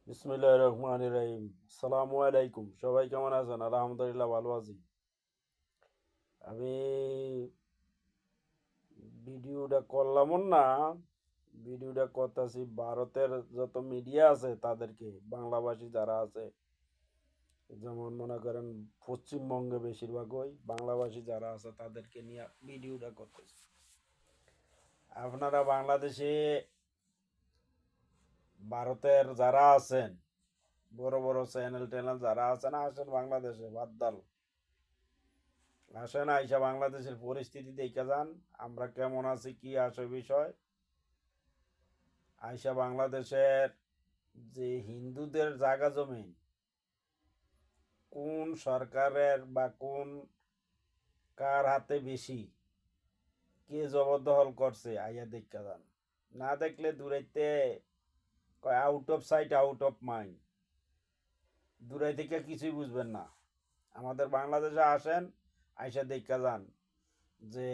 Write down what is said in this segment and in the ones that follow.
বিসমিল্লাহির রহমানির রহিম। আসসালামু আলাইকুম। সবাই কেমন আছেন? আলহামদুলিল্লাহ ভালো আছি। আমি ভিডিওটা করলাম না, ভিডিওটা করতেছি ভারতের যত মিডিয়া আছে তাদেরকে, বাংলাভাষী যারা আছে, যেমন মনে করেন পশ্চিমবঙ্গে বেশিরভাগই বাংলাভাষী যারা আছে তাদেরকে নিয়ে ভিডিওটা করতেছি। আপনারা বাংলাদেশে ভারতের যারা আছেন, বড় বড় চ্যানেল ট্যানেল যারা আছেন, আসেন বাংলাদেশে বাদ্দাল আসেন, আইসা বাংলাদেশের পরিস্থিতি দেখে যান আমরা কেমন আছি, কি আসে বিষয়। আইসা বাংলাদেশের যে হিন্দুদের জায়গা জমি কোন সরকারের বা কোন কার হাতে বেশি, কে জবরদখল করছে, আইয়া দেখে যান। না দেখলে দূরাইতে কয় out of sight out of mind, দূরাই থেকে কিছুই বুঝবেন না। আমাদের বাংলাদেশে আসেন, আইসা দেখে যান যে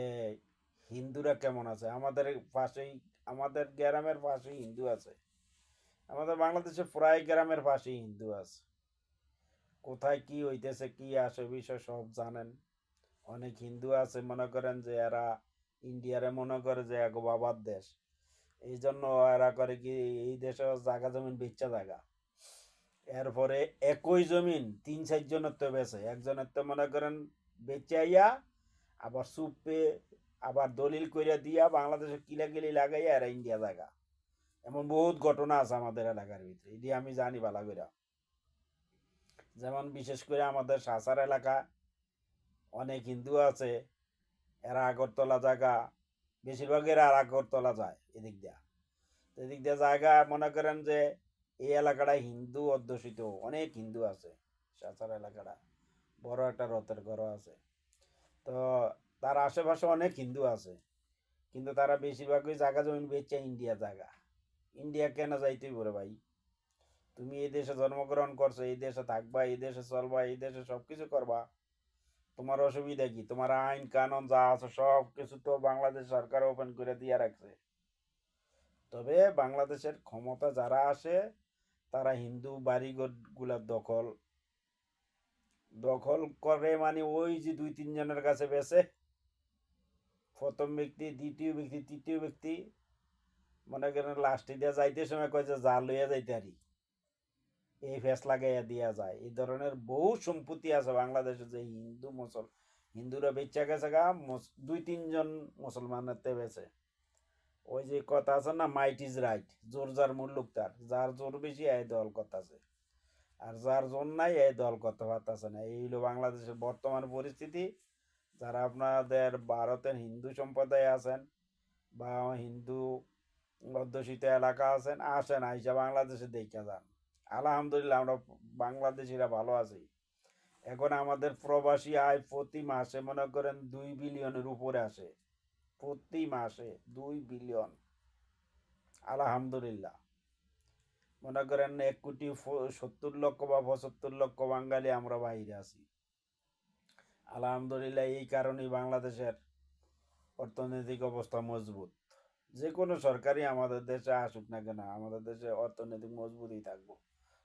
হিন্দুরা কেমন আছে। আমাদের পাশেই, আমাদের গ্রামের পাশেই হিন্দু আছে। আমাদের বাংলাদেশে প্রায় গ্রামের পাশেই হিন্দু আছে। কোথায় কি হইতেছে, কি আসে বিষয় সব জানেন। অনেক হিন্দু আছে মনে করেন যে এরা ইন্ডিয়ারে মনে করে যে এক বাবার দেশ, এই জন্য এরা করে কি এই দেশে জায়গা জমিন বেচা জায়গা, এরপরে একই জমিন তিন চারজনের তো বেছে, একজনের তো মনে করেন বেচাইয়া আবার সুপে আবার দলিল কইরা দিয়া বাংলাদেশে কিলাকিলি লাগাইয়া এরা ইন্ডিয়া জায়গা। এমন বহুত ঘটনা আছে আমাদের এলাকার ভিতরে, এটি আমি জানি ভালো করে। যেমন বিশেষ করে আমাদের সাসার এলাকা অনেক হিন্দু আছে, এরা আগরতলা জায়গা, বেশিরভাগ এরা আর আগরতলা যায় এদিক দিয়া। এদিক দিয়ে জায়গা মনে করেন যে এই এলাকাটা হিন্দু অধ্যুষিত, অনেক হিন্দু আছে সাসার এলাকাটা, বড় একটা রথের ঘর আছে। তো তার আশেপাশে অনেক হিন্দু আছে, কিন্তু তারা বেশিরভাগই জায়গা জমিন বেচে ইন্ডিয়া জায়গা। ইন্ডিয়া কেন যাইতেই বলে ভাই? তুমি এই দেশে জন্মগ্রহণ করছো, এই দেশে থাকবা, এই দেশে চলবা, এই দেশে সবকিছু করবা, তোমার অসুবিধা কি? তোমার আইন কানুন যা আছে সব কিছু তো বাংলাদেশ সরকার ওপেন করে দিয়ে রাখছে। তবে বাংলাদেশের ক্ষমতা যারা আসে তারা হিন্দু বাড়িঘর গুলা দখল দখল করে, মানে ওই যে দুই তিনজনের কাছে বেছে, প্রথম ব্যক্তি, দ্বিতীয় ব্যক্তি, তৃতীয় ব্যক্তি, মনে করেন লাস্টে দিয়ে যাইতে সময় কয় যে যা লইয়া যাইতে পারি, এই ফেস লাগাইয়া দিয়া যায়। এই ধরনের বহু সম্পত্তি আছে বাংলাদেশে যে হিন্দুরা বেচা গেছে গা, দুই তিনজন মুসলমানের তে বেছে। ওই যে কথা আছে না, মাইট ইজ রাইট, জোর যার মুল্লুক তার, যার জোর বেশি এই দল করতেছে, আর যার জোর নাই এই দল করতে পারতেছে না। এই হলো বাংলাদেশের বর্তমান পরিস্থিতি। যারা আপনাদের ভারতের হিন্দু সম্প্রদায় আছেন বা হিন্দু অধ্যুষিত এলাকা আছেন, আসেন আইসা বাংলাদেশে দেখা যান। আলহামদুলিল্লাহ আমরা বাংলাদেশিরা ভালো আছি। এখন আমাদের প্রবাসী আয় প্রতি মাসে মনে করেন 2 বিলিয়নের উপরে আসে, প্রতি মাসে 2 বিলিয়ন। আলহামদুলিল্লাহ। মনে করেন 1,70,00,000 বা 75,00,000 বাঙালি আমরা বাইরে আছি। আলহামদুলিল্লাহ, এই কারণেই বাংলাদেশের অর্থনৈতিক অবস্থা মজবুত। যে কোনো সরকারই আমাদের দেশে আসুক না কেন, আমাদের দেশে অর্থনৈতিক মজবুতই থাকবো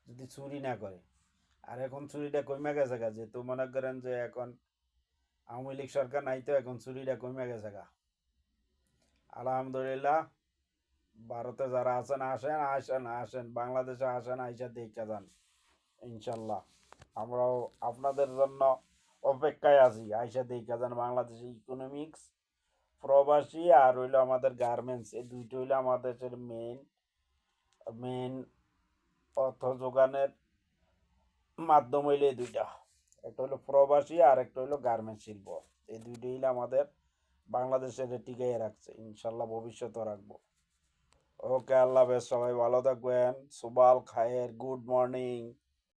যদি চুরি না করে। আর এখন চুরিটা কমে গেছে গা, যেহেতু মনে করেন যে এখন আওয়ামী লীগ সরকার নাই, তো এখন চুরিটা কমে গেছে গা। আলহামদুলিল্লাহ। ভারতে যারা আছেন আসেন, আসেন আসেন বাংলাদেশে আসেন, আইসা দেখে যান। ইনশাল্লাহ আমরাও আপনাদের জন্য অপেক্ষায় আছি, আইসা দেখে যান। বাংলাদেশে ইকোনমিক্স, প্রবাসী আর হইলো আমাদের গার্মেন্টস, এই দুইটা হইলো আমাদের মেইন মেইন অর্থ যোগানের মাধ্যম হইলো এই দুইটা। একটা হইলো প্রবাসী আর একটা হইলো গার্মেন্টস শিল্প। এই দুইটা হইলো আমাদের বাংলাদেশের টিকাইয়ে রাখছে, ইনশাল্লাহ ভবিষ্যতেও রাখবো। ওকে, আল্লাহ হাফেজ, সবাই ভালো থাকবেন। সুবাল খায়ের, গুড মর্নিং।